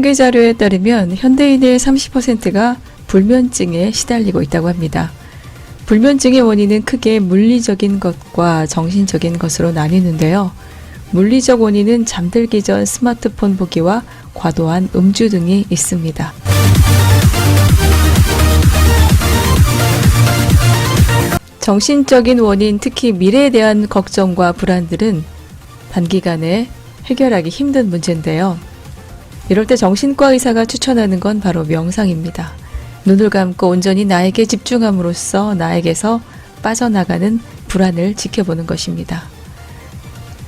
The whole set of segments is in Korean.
통계 자료에 따르면 현대인의 30%가 불면증에 시달리고 있다고 합니다. 불면증의 원인은 크게 물리적인 것과 정신적인 것으로 나뉘는데요. 물리적 원인은 잠들기 전 스마트폰 보기와 과도한 음주 등이 있습니다. 정신적인 원인, 특히 미래에 대한 걱정과 불안들은 단기간에 해결하기 힘든 문제인데요. 이럴 때 정신과 의사가 추천하는 건 바로 명상입니다. 눈을 감고 온전히 나에게 집중함으로써 나에게서 빠져나가는 불안을 지켜보는 것입니다.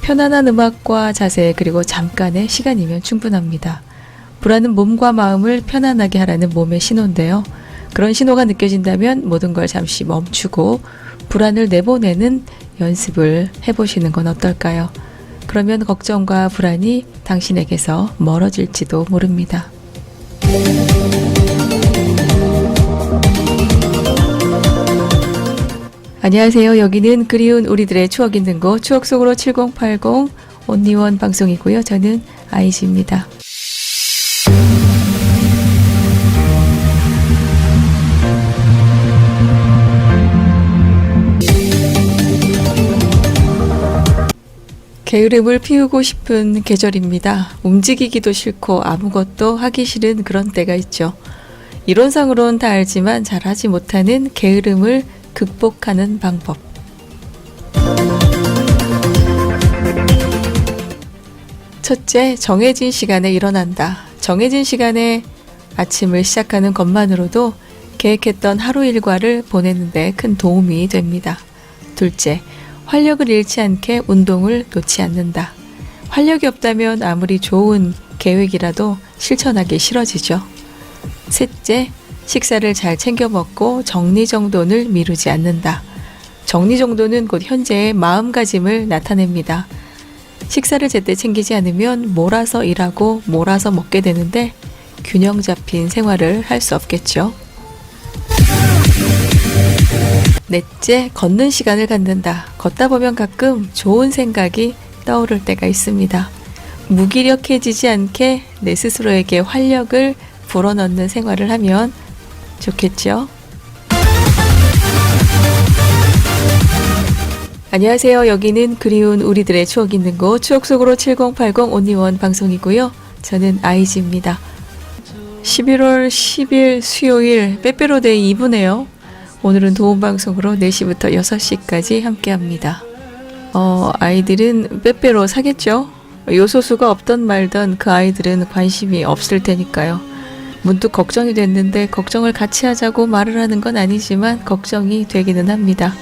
편안한 음악과 자세 그리고 잠깐의 시간이면 충분합니다. 불안은 몸과 마음을 편안하게 하라는 몸의 신호인데요. 그런 신호가 느껴진다면 모든 걸 잠시 멈추고 불안을 내보내는 연습을 해보시는 건 어떨까요? 그러면 걱정과 불안이 당신에게서 멀어질지도 모릅니다. 안녕하세요. 여기는 그리운 우리들의 추억 있는 곳 추억 속으로 7080 온리원 방송이고요. 저는 아이지입니다. 게으름을 피우고 싶은 계절입니다. 움직이기도 싫고 아무것도 하기 싫은 그런 때가 있죠. 이론상으로는 다 알지만 잘하지 못하는 게으름을 극복하는 방법. 첫째, 정해진 시간에 일어난다. 정해진 시간에 아침을 시작하는 것만으로도 계획했던 하루 일과를 보내는 데 큰 도움이 됩니다. 둘째, 활력을 잃지 않게 운동을 놓지 않는다. 활력이 없다면 아무리 좋은 계획이라도 실천하기 싫어지죠. 셋째, 식사를 잘 챙겨 먹고 정리정돈을 미루지 않는다. 정리정돈은 곧 현재의 마음가짐을 나타냅니다. 식사를 제때 챙기지 않으면 몰아서 일하고 몰아서 먹게 되는데 균형 잡힌 생활을 할 수 없겠죠. 넷째, 걷는 시간을 갖는다. 걷다 보면 가끔 좋은 생각이 떠오를 때가 있습니다. 무기력해지지 않게 내 스스로에게 활력을 불어넣는 생활을 하면 좋겠죠. 안녕하세요. 여기는 그리운 우리들의 추억 있는 곳 추억 속으로 7080 온리원 방송이고요. 저는 아이지입니다. 11월 10일 수요일 빼빼로데이 2부네요. 오늘은 도움방송으로 4시부터 6시까지 함께합니다. 아이들은 빼빼로 사겠죠? 요소수가 없던 말던 그 아이들은 관심이 없을 테니까요. 문득 걱정이 됐는데 걱정을 같이 하자고 말을 하는 건 아니지만 걱정이 되기는 합니다.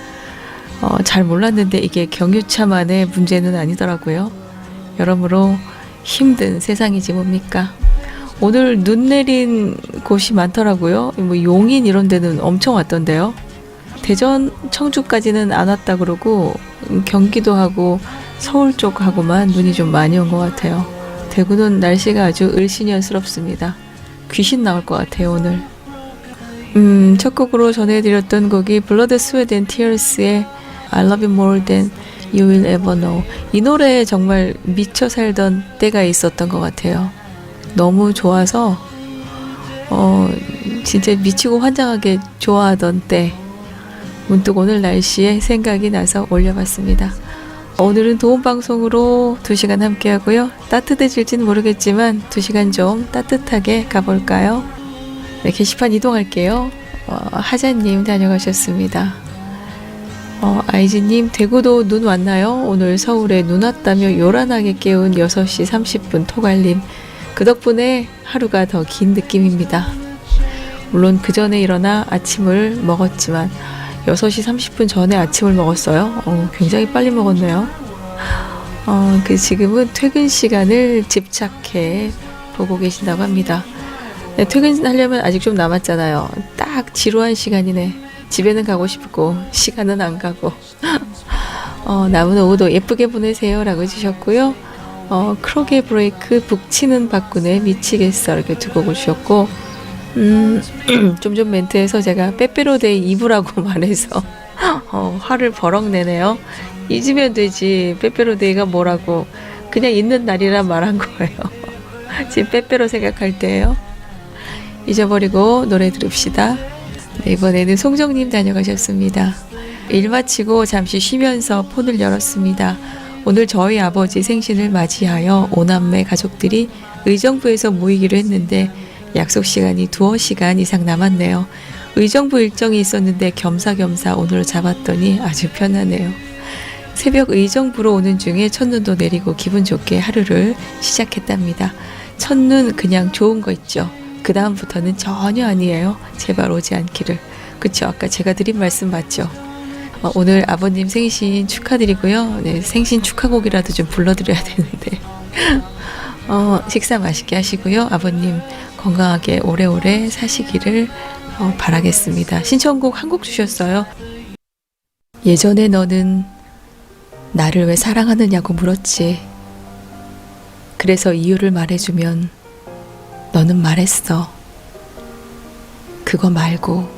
잘 몰랐는데 이게 경유차만의 문제는 아니더라고요. 여러모로 힘든 세상이지 뭡니까? 오늘 눈 내린 곳이 많더라고요. 뭐 용인 이런 데는 엄청 왔던데요. 대전, 청주까지는 안 왔다 그러고 경기도하고 서울 쪽하고만 눈이 좀 많이 온 것 같아요. 대구는 날씨가 아주 을씨년스럽습니다. 귀신 나올 것 같아요 오늘. 첫 곡으로 전해드렸던 곡이 블러드, 스웨트 앤 티어스의 I love you more than you will ever know. 이 노래에 정말 미쳐 살던 때가 있었던 것 같아요. 너무 좋아서 진짜 미치고 환장하게 좋아하던 때 문득 오늘 날씨에 생각이 나서 올려봤습니다. 오늘은 도움방송으로 2시간 함께 하고요. 따뜻해질진 모르겠지만 2시간 좀 따뜻하게 가볼까요? 네, 게시판 이동할게요. 하자님 다녀가셨습니다. 아이지님, 대구도 눈 왔나요? 오늘 서울에 눈 왔다며 요란하게 깨운 6시 30분 토갈림. 그 덕분에 하루가 더 긴 느낌입니다. 물론 그 전에 일어나 아침을 먹었지만 6시 30분 전에 아침을 먹었어요. 굉장히 빨리 먹었네요. 지금은 퇴근 시간을 집착해 보고 계신다고 합니다. 네, 퇴근하려면 아직 좀 남았잖아요. 딱 지루한 시간이네. 집에는 가고 싶고 시간은 안 가고 남은 오후도 예쁘게 보내세요 라고 해주셨고요. 크로게 브레이크 북치는 박군에 미치겠어 이렇게 두 곡을 주셨고 좀 전 멘트에서 제가 빼빼로데이 2부라고 말해서 화를 버럭 내네요. 잊으면 되지 빼빼로데이가 뭐라고 그냥 있는 날이라 말한 거예요. 지금 빼빼로 생각할 때예요. 잊어버리고 노래 들읍시다. 네, 이번에는 송정님 다녀가셨습니다. 일 마치고 잠시 쉬면서 폰을 열었습니다. 오늘 저희 아버지 생신을 맞이하여 오남매 가족들이 의정부에서 모이기로 했는데 약속 시간이 2시간 이상 남았네요. 의정부 일정이 있었는데 겸사겸사 오늘 잡았더니 아주 편하네요. 새벽 의정부로 오는 중에 첫눈도 내리고 기분 좋게 하루를 시작했답니다. 첫눈 그냥 좋은 거 있죠. 그 다음부터는 전혀 아니에요. 제발 오지 않기를. 그쵸? 아까 제가 드린 말씀 맞죠? 오늘 아버님 생신 축하드리고요. 네, 생신 축하곡이라도 좀 불러드려야 되는데 식사 맛있게 하시고요. 아버님 건강하게 오래오래 사시기를 바라겠습니다. 신청곡 한 곡 주셨어요. 예전에 너는 나를 왜 사랑하느냐고 물었지. 그래서 이유를 말해주면 너는 말했어. 그거 말고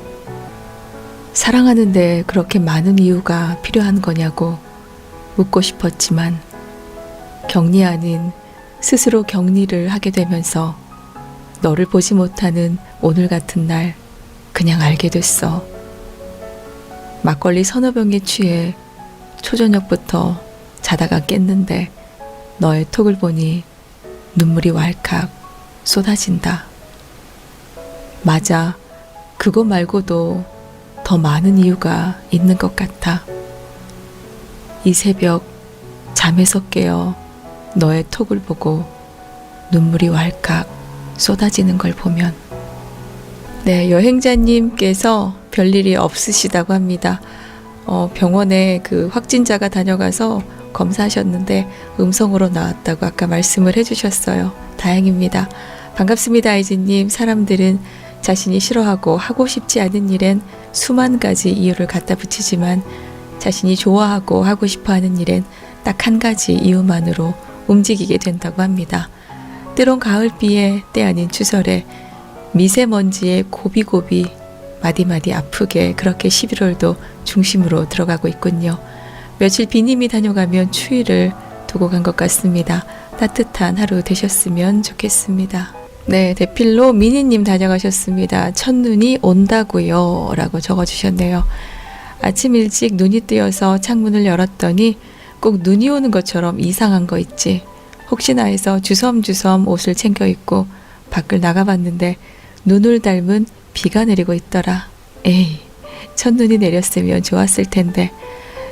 사랑하는데 그렇게 많은 이유가 필요한 거냐고 묻고 싶었지만 격리 아닌 스스로 격리를 하게 되면서 너를 보지 못하는 오늘 같은 날 그냥 알게 됐어. 막걸리 서너 병에 취해 초저녁부터 자다가 깼는데 너의 톡을 보니 눈물이 왈칵 쏟아진다. 맞아. 그거 말고도 더 많은 이유가 있는 것 같아. 이 새벽 잠에서 깨어 너의 톡을 보고 눈물이 왈칵 쏟아지는 걸 보면. 네, 여행자님께서 별일이 없으시다고 합니다. 병원에 그 확진자가 다녀가서 검사하셨는데 음성으로 나왔다고 아까 말씀을 해주셨어요. 다행입니다. 반갑습니다, 아이즈님. 사람들은 자신이 싫어하고 하고 싶지 않은 일엔 수만 가지 이유를 갖다 붙이지만 자신이 좋아하고 하고 싶어하는 일엔 딱 한 가지 이유만으로 움직이게 된다고 합니다. 때론 가을비에 때 아닌 추설에 미세먼지에 고비고비 마디마디 아프게 그렇게 11월도 중심으로 들어가고 있군요. 며칠 비님이 다녀가면 추위를 두고 간 것 같습니다. 따뜻한 하루 되셨으면 좋겠습니다. 네, 대필로 미니님 다녀가셨습니다. 첫눈이 온다고요 라고 적어주셨네요. 아침 일찍 눈이 뜨여서 창문을 열었더니 꼭 눈이 오는 것처럼 이상한 거 있지. 혹시나 해서 주섬주섬 옷을 챙겨 입고 밖을 나가봤는데 눈을 닮은 비가 내리고 있더라. 에이, 첫눈이 내렸으면 좋았을 텐데.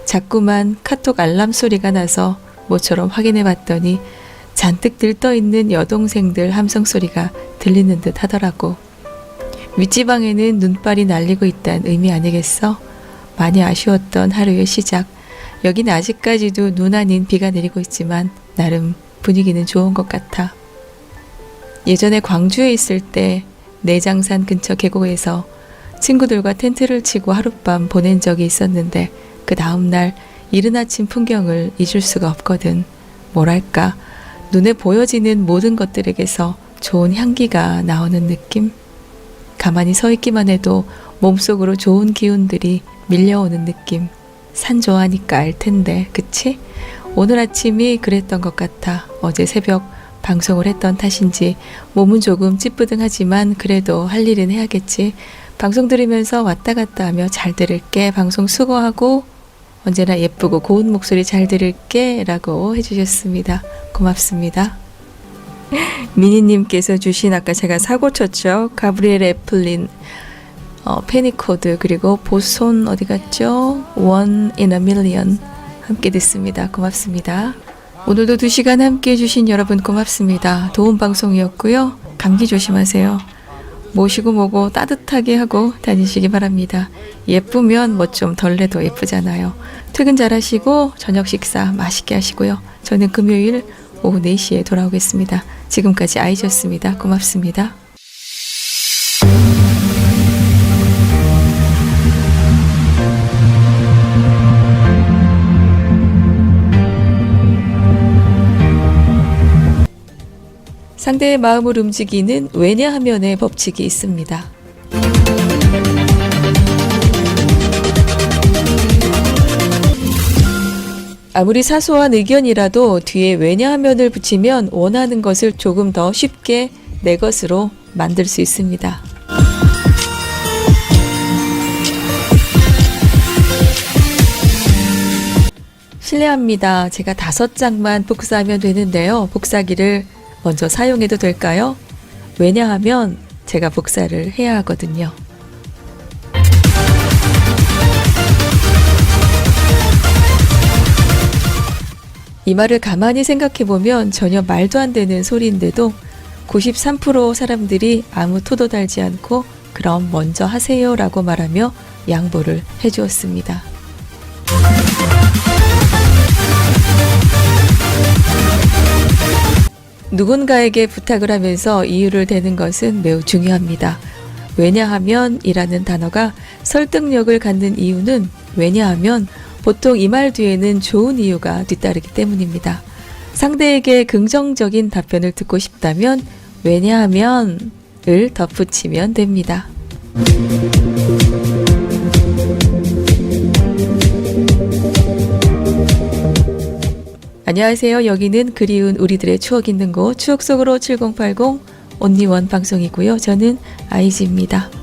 자꾸만 카톡 알람 소리가 나서 모처럼 확인해 봤더니 잔뜩 들떠있는 여동생들 함성 소리가 들리는 듯 하더라고. 윗지방에는 눈발이 날리고 있다는 의미 아니겠어? 많이 아쉬웠던 하루의 시작. 여긴 아직까지도 눈 아닌 비가 내리고 있지만 나름 분위기는 좋은 것 같아. 예전에 광주에 있을 때 내장산 근처 계곡에서 친구들과 텐트를 치고 하룻밤 보낸 적이 있었는데 그 다음날 이른 아침 풍경을 잊을 수가 없거든. 뭐랄까, 눈에 보여지는 모든 것들에게서 좋은 향기가 나오는 느낌? 가만히 서 있기만 해도 몸속으로 좋은 기운들이 밀려오는 느낌. 산 좋아하니까 알 텐데, 그치? 오늘 아침이 그랬던 것 같아. 어제 새벽 방송을 했던 탓인지 몸은 조금 찌뿌둥하지만 그래도 할 일은 해야겠지. 방송 들으면서 왔다 갔다 하며 잘 들을게. 방송 수고하고 언제나 예쁘고 고운 목소리 잘 들을게 라고 해주셨습니다. 고맙습니다. 미니님께서 주신 아까 제가 사고 쳤죠. 가브리엘 애플린 패니코드 그리고 보손 어디 갔죠? One in a Million 함께 듣습니다. 고맙습니다. 오늘도 2시간 함께 해주신 여러분 고맙습니다. 도움 방송이었고요. 감기 조심하세요. 모시고 뭐고 따뜻하게 하고 다니시기 바랍니다. 예쁘면 뭐 좀 덜래도 예쁘잖아요. 퇴근 잘하시고 저녁 식사 맛있게 하시고요. 저는 금요일 오후 4시에 돌아오겠습니다. 지금까지 아이즈였습니다. 고맙습니다. 상대의 마음을 움직이는 왜냐하면의 법칙이 있습니다. 아무리 사소한 의견이라도 뒤에 왜냐하면을 붙이면 원하는 것을 조금 더 쉽게 내 것으로 만들 수 있습니다. 실례합니다. 제가 5장만 복사하면 되는데요. 복사기를 먼저 사용해도 될까요? 왜냐하면 제가 복사를 해야 하거든요. 이 말을 가만히 생각해보면 전혀 말도 안 되는 소리인데도 93% 사람들이 아무 토도 달지 않고 그럼 먼저 하세요 라고 말하며 양보를 해주었습니다. 누군가에게 부탁을 하면서 이유를 대는 것은 매우 중요합니다. 왜냐하면 이라는 단어가 설득력을 갖는 이유는 왜냐하면 보통 이 말 뒤에는 좋은 이유가 뒤따르기 때문입니다. 상대에게 긍정적인 답변을 듣고 싶다면 왜냐하면을 덧붙이면 됩니다. 안녕하세요. 여기는 그리운 우리들의 추억 있는 곳 추억 속으로 7080 온리원 방송이고요. 저는 아이지입니다.